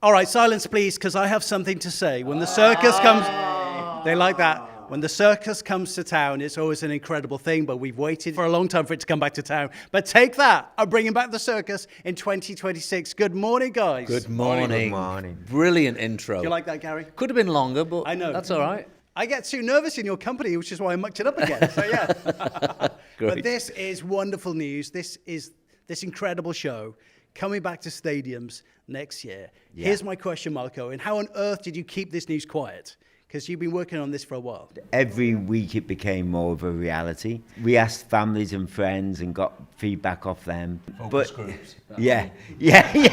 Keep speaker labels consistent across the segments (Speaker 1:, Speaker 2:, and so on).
Speaker 1: All right, silence, please, because I have something to say. When the circus comes, they like that. When the circus comes to town, it's always an incredible thing, but we've waited for a long time for it to come back to town. But take that. I'm bringing back the circus in 2026. Good morning, guys.
Speaker 2: Good morning.
Speaker 3: Good morning.
Speaker 2: Brilliant intro.
Speaker 1: Do you like that, Gary?
Speaker 2: Could have been longer, but
Speaker 1: I know.
Speaker 2: that's all right.
Speaker 1: I get too nervous in your company, which is why I mucked it up again. So, yeah.
Speaker 2: Great.
Speaker 1: But this is wonderful news. This is this incredible show coming back to stadiums next year.
Speaker 3: Yeah.
Speaker 1: Here's my question, Marco. And how on earth did you keep this news quiet? Because you've been working on this for a while.
Speaker 3: Every week it became more of a reality. We asked families and friends and got feedback off them.
Speaker 2: Focus groups.
Speaker 3: Yeah, the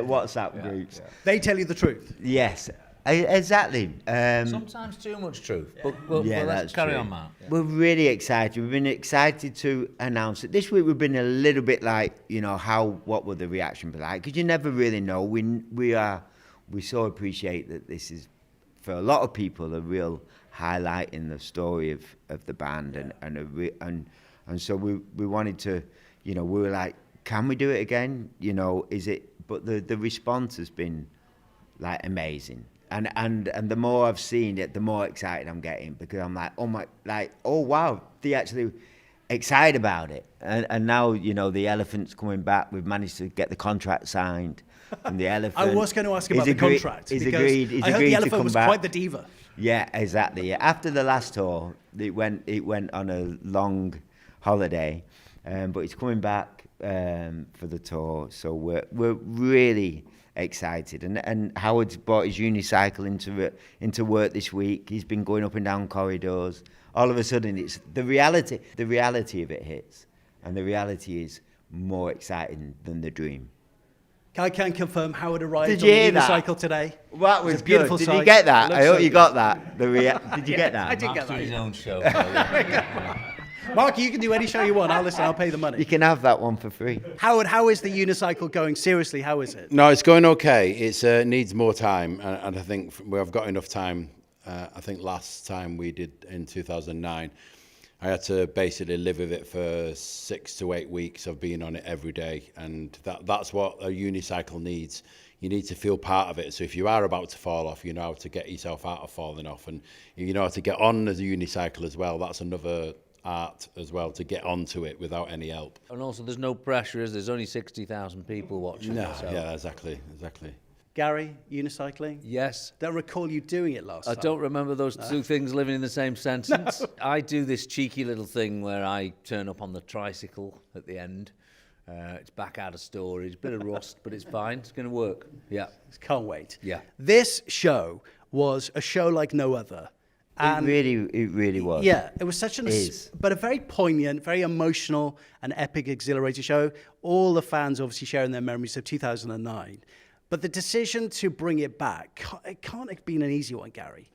Speaker 3: WhatsApp groups.
Speaker 1: They tell you the truth.
Speaker 3: Yes, exactly.
Speaker 2: Sometimes too much truth. But let's
Speaker 3: that's
Speaker 2: carry
Speaker 3: true.
Speaker 2: on, Matt.
Speaker 3: We're really excited. We've been excited to announce it. This week we've been a little bit like, what will the reaction be like? Because you never really know. We so appreciate that this is, for a lot of people, a real highlight in the story of the band, and so we wanted to, we were like, can we do it again? Is it? But the response has been like amazing, and the more I've seen it, the more excited I'm getting, because I'm like, oh wow, they actually excited about it, and now the Elephant's coming back. We've managed to get the contract signed. And the Elephant.
Speaker 1: I was going to ask about the contract.
Speaker 3: He's
Speaker 1: because
Speaker 3: agreed.
Speaker 1: I heard
Speaker 3: agreed
Speaker 1: the
Speaker 3: to
Speaker 1: Elephant
Speaker 3: come
Speaker 1: was
Speaker 3: back.
Speaker 1: quite the diva.
Speaker 3: Yeah, exactly. Yeah. After the last tour, it went on a long holiday, but he's coming back for the tour. So we're really excited. And Howard's brought his unicycle into work this week. He's been going up and down corridors. All of a sudden, it's the reality. The reality of it hits, and the reality is more exciting than the dream.
Speaker 1: I can confirm Howard arrived
Speaker 3: Did
Speaker 1: on
Speaker 3: you
Speaker 1: the
Speaker 3: hear that?
Speaker 1: unicycle today.
Speaker 3: Well, that was
Speaker 1: It's a beautiful
Speaker 3: good. Did
Speaker 1: sight.
Speaker 3: you get that?
Speaker 1: Looks
Speaker 3: I hope
Speaker 1: so
Speaker 3: you
Speaker 1: good.
Speaker 3: got that. Did you get that?
Speaker 1: I did get
Speaker 2: Matt's doing his
Speaker 1: that.
Speaker 2: own show.
Speaker 1: Mark, you can do any show you want. I'll pay the money.
Speaker 3: You can have that one for free.
Speaker 1: Howard, how is the unicycle going? Seriously, how is it?
Speaker 4: No, it's going okay. It needs more time, and I think we've got enough time. I think last time we did in 2009, I had to basically live with it for 6 to 8 weeks of being on it every day, and that's what a unicycle needs. You need to feel part of it. So if you are about to fall off, you know how to get yourself out of falling off, and you know how to get on as a unicycle as well. That's another art as well, to get onto it without any help.
Speaker 2: And also, there's no pressure, there's only 60,000 people watching.
Speaker 4: No,
Speaker 2: it, so.
Speaker 4: yeah, exactly.
Speaker 1: Gary, unicycling?
Speaker 2: Yes.
Speaker 1: Don't recall you doing it last
Speaker 2: I
Speaker 1: time.
Speaker 2: don't remember those two things living in the same sentence.
Speaker 1: No.
Speaker 2: I do this cheeky little thing where I turn up on the tricycle at the end. It's back out of storage, bit of rust, but it's fine. It's going to work. Yeah.
Speaker 1: Can't wait.
Speaker 2: Yeah.
Speaker 1: This show was a show like no other. And
Speaker 3: It really was.
Speaker 1: yeah, it was such
Speaker 3: But
Speaker 1: a very poignant, very emotional and epic, exhilarating show. All the fans obviously sharing their memories of 2009. But the decision to bring it back, it can't have been an easy one, Gary.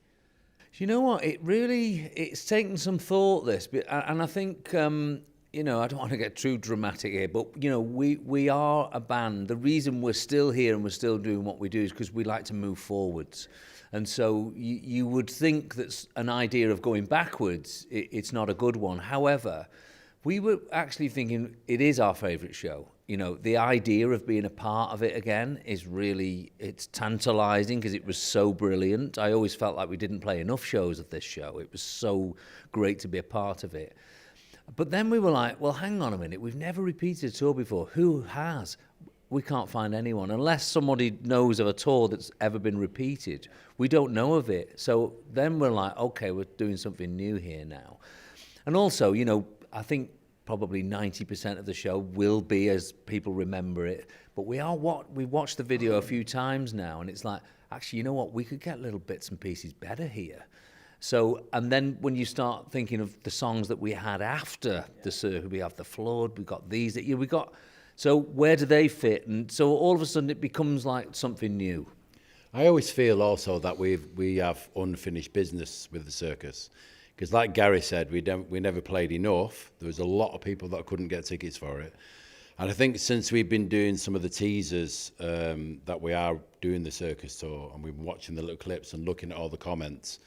Speaker 2: You know what? It's taken some thought, this. And I think, I don't want to get too dramatic here, but, we are a band. The reason we're still here and we're still doing what we do is because we like to move forwards. And so you would think that an idea of going backwards, it's not a good one. However, we were actually thinking it is our favourite show. The idea of being a part of it again is it's tantalising because it was so brilliant. I always felt like we didn't play enough shows of this show. It was so great to be a part of it. But then we were like, well, hang on a minute. We've never repeated a tour before. Who has? We can't find anyone. Unless somebody knows of a tour that's ever been repeated, we don't know of it. So then we're like, okay, we're doing something new here now. And also, I think probably 90% of the show will be as people remember it. But we watched the video a few times now, and it's like, actually, you know what? We could get little bits and pieces better here. So, and then when you start thinking of the songs that we had after the circuit, we have The Flood, we got these, so where do they fit? And so all of a sudden it becomes like something new.
Speaker 4: I always feel also that we have unfinished business with the circus. Because like Gary said, we never played enough. There was a lot of people that couldn't get tickets for it. And I think since we've been doing some of the teasers that we are doing the circus tour, and we've been watching the little clips and looking at all the comments,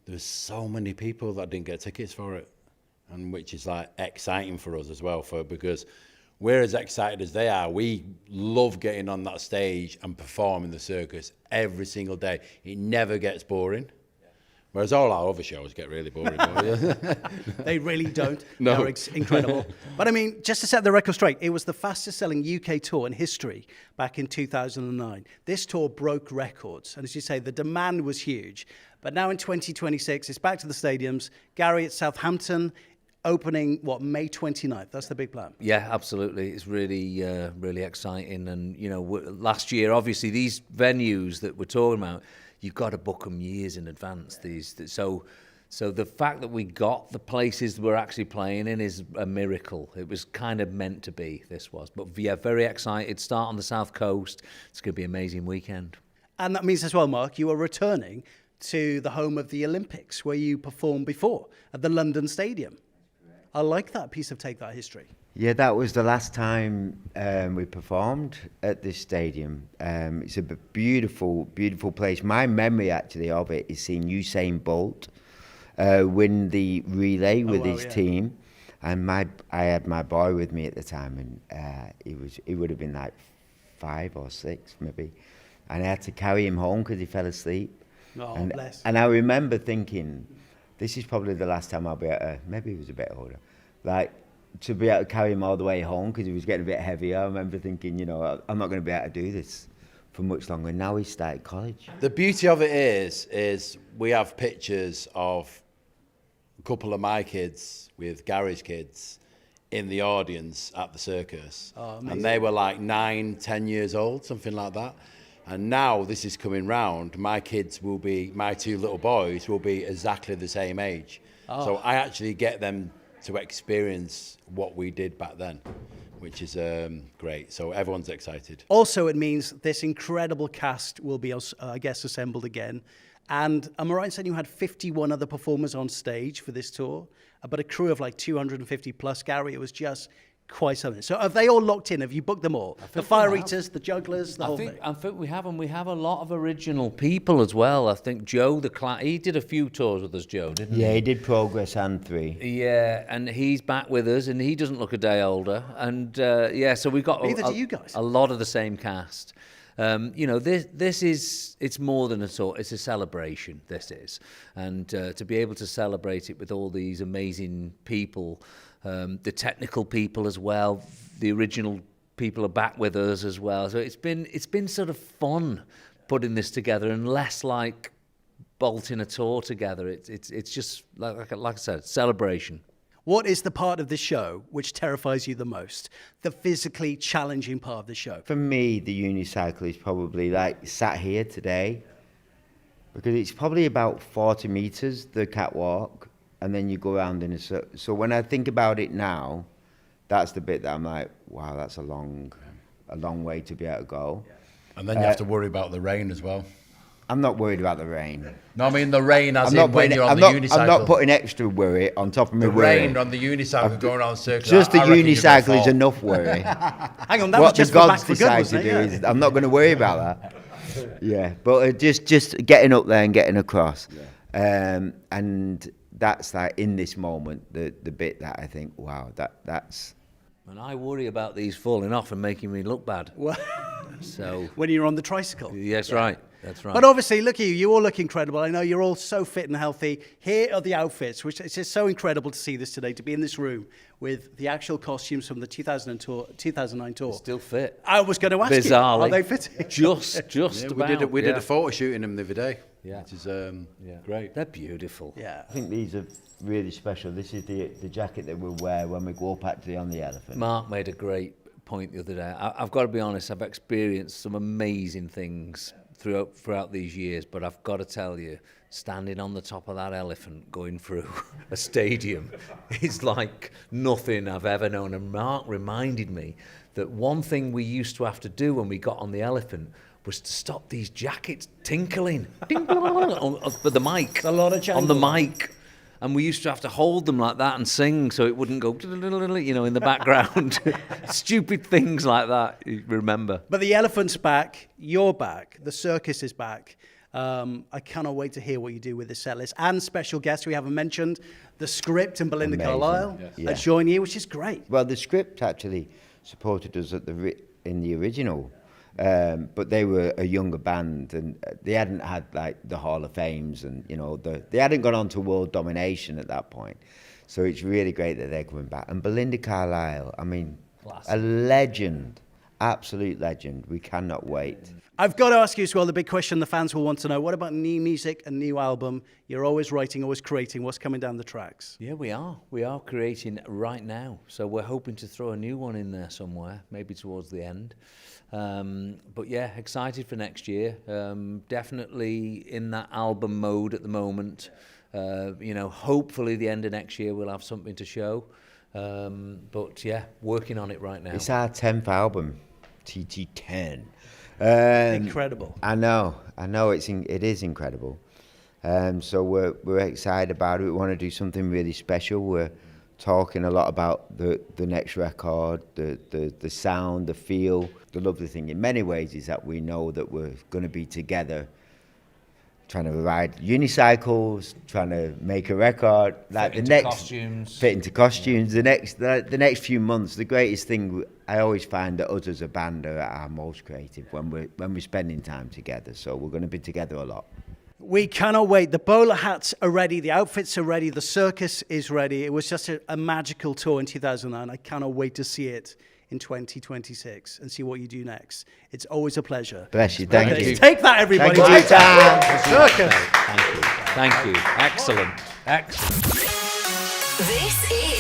Speaker 4: there's so many people that didn't get tickets for it, and which is like exciting for us as well, because we're as excited as they are. We love getting on that stage and performing the circus every single day. It never gets boring. Whereas all our other shows get really boring.
Speaker 1: They really don't.
Speaker 4: No.
Speaker 1: They're incredible. But I mean, just to set the record straight, it was the fastest selling UK tour in history back in 2009. This tour broke records. And as you say, the demand was huge. But now in 2026, it's back to the stadiums. Gary, at Southampton, opening, May 29th? That's the big plan.
Speaker 2: Yeah, absolutely. It's really, really exciting. And, you know, last year, obviously, these venues that we're talking about, you've got to book them years in advance. So the fact that we got the places we're actually playing in is a miracle. It was kind of meant to be, this was. But yeah, very excited. Start on the South Coast. It's going to be an amazing weekend.
Speaker 1: And that means as well, Mark, you are returning to the home of the Olympics, where you performed before, at the London Stadium. I like that piece of Take That history.
Speaker 3: Yeah, that was the last time we performed at this stadium. It's a beautiful, beautiful place. My memory actually of it is seeing Usain Bolt win the relay with his team, and I had my boy with me at the time, and he would have been like 5 or 6 maybe, and I had to carry him home because he fell asleep.
Speaker 1: Oh,
Speaker 3: and,
Speaker 1: bless.
Speaker 3: and I remember thinking, this is probably the last time I'll be able to, maybe he was a bit older, like, to be able to carry him all the way home because he was getting a bit heavier. I remember thinking, you know, I'm not going to be able to do this for much longer. Now he's started college.
Speaker 4: The beauty of it is we have pictures of a couple of my kids with Gary's kids in the audience at the circus.
Speaker 1: Oh,
Speaker 4: and they were like 9, 10 years old, something like that. And now this is coming round, my kids will be, my 2 little boys will be exactly the same age. So I actually get them to experience what we did back then, which is great. So everyone's excited.
Speaker 1: Also, it means this incredible cast will be, I guess, assembled again. And am I right in saying you had 51 other performers on stage for this tour, but a crew of like 250 plus, Gary? It was just quite something. So have they all locked in? Have you booked them all? The Fire Eaters, the Jugglers, the whole thing?
Speaker 2: I think we have, and we have a lot of original people as well. I think Joe, he did a few tours with us, Joe, didn't he?
Speaker 3: Yeah, he did Progress and 3.
Speaker 2: Yeah, and he's back with us, and he doesn't look a day older. And so we've got
Speaker 1: Neither do you guys.
Speaker 2: a lot of the same cast. You know, this is, it's more than a tour, it's a celebration, this is. And to be able to celebrate it with all these amazing people, the technical people as well, the original people are back with us as well. So it's been sort of fun putting this together, and less like bolting a tour together. It's just, like I said, celebration.
Speaker 1: What is the part of the show which terrifies you the most? The physically challenging part of the show?
Speaker 3: For me, the unicycle is probably like sat here today, because it's probably about 40 meters, the catwalk, and then you go around in a circle. So when I think about it now, that's the bit that I'm like, wow, that's a long way to be able to go.
Speaker 4: And then you have to worry about the rain as well.
Speaker 3: I'm not worried about the rain.
Speaker 4: No, I mean the rain as
Speaker 3: I'm
Speaker 4: in when you're on the unicycle.
Speaker 3: I'm not putting extra worry on top of my
Speaker 4: the
Speaker 3: worry.
Speaker 4: rain on the unicycle going around the circle.
Speaker 3: Just the
Speaker 4: I reckon you're gonna
Speaker 3: unicycle is
Speaker 4: fall.
Speaker 3: enough worry.
Speaker 1: Hang on, that
Speaker 3: What
Speaker 1: was just
Speaker 3: the
Speaker 1: for
Speaker 3: gods
Speaker 1: Back for Good,
Speaker 3: decide
Speaker 1: wasn't
Speaker 3: to
Speaker 1: it?
Speaker 3: do
Speaker 1: Yeah.
Speaker 3: is, I'm not going to worry about that. Yeah, but just getting up there and getting across. And that's like, in this moment, the bit that I think, wow, that's...
Speaker 2: And I worry about these falling off and making me look bad.
Speaker 1: Well,
Speaker 2: So,
Speaker 1: when you're on the tricycle.
Speaker 2: yes, right. That's right.
Speaker 1: But obviously, look at you. You all look incredible. I know you're all so fit and healthy. Here are the outfits, which it's just so incredible to see this today, to be in this room with the actual costumes from the 2009 tour.
Speaker 2: Still fit.
Speaker 1: I was going to ask
Speaker 2: Bizarrely.
Speaker 1: you, are they fitting?
Speaker 2: Just
Speaker 4: Yeah, we did
Speaker 2: yeah.
Speaker 4: a photo shooting them the other day.
Speaker 2: Yeah.
Speaker 4: Which is great.
Speaker 2: They're beautiful.
Speaker 1: Yeah.
Speaker 3: I think these are really special. This is the jacket that we'll wear when we go up actually on the elephant.
Speaker 2: Mark made a great point the other day. I've got to be honest, I've experienced some amazing things throughout these years, but I've got to tell you, standing on the top of that elephant going through a stadium is like nothing I've ever known. And Mark reminded me that one thing we used to have to do when we got on the elephant was to stop these jackets tinkling for the mic.
Speaker 1: a lot of
Speaker 2: on the mic. And we used to have to hold them like that and sing so it wouldn't go, you know, in the background. Stupid things like that, you remember.
Speaker 1: But the elephant's back, you're back, the circus is back. I cannot wait to hear what you do with this set list. And special guests we haven't mentioned, the script and Belinda
Speaker 3: Amazing.
Speaker 1: Carlisle
Speaker 3: Yeah.
Speaker 1: join you, which is great.
Speaker 3: Well, the script actually supported us at in the original. But they were a younger band, and they hadn't had like the Hall of Fames, and they hadn't gone on to world domination at that point. So it's really great that they're coming back. And Belinda Carlisle, I mean,
Speaker 2: Classic.
Speaker 3: a legend, absolute legend. We cannot wait.
Speaker 1: I've got to ask you as well, the big question the fans will want to know, what about new music and new album? You're always writing, always creating. What's coming down the tracks?
Speaker 2: Yeah, we are. We are creating right now. So we're hoping to throw a new one in there somewhere, maybe towards the end. But yeah, excited for next year. Definitely in that album mode at the moment. Hopefully the end of next year we'll have something to show. But yeah, working on it right now.
Speaker 3: It's our 10th album, TT10.
Speaker 1: Incredible.
Speaker 3: I know. It is incredible. So we're excited about it. We want to do something really special. We're talking a lot about the next record, the sound, the feel. The lovely thing in many ways is that we know that we're going to be together, trying to ride unicycles, trying to make a record. Like
Speaker 2: Fit into costumes.
Speaker 3: Fit into costumes. The next few months, the greatest thing I always find that us as a band are at our most creative when we're spending time together. So we're going to be together a lot.
Speaker 1: We cannot wait. The bowler hats are ready. The outfits are ready. The circus is ready. It was just a magical tour in 2009. I cannot wait to see it in 2026 and see what you do next. It's always a pleasure.
Speaker 3: Bless you. Thank you.
Speaker 1: Take that, everybody.
Speaker 3: Thank you for your time.
Speaker 1: Circus.
Speaker 2: Thank you. Excellent.
Speaker 5: This is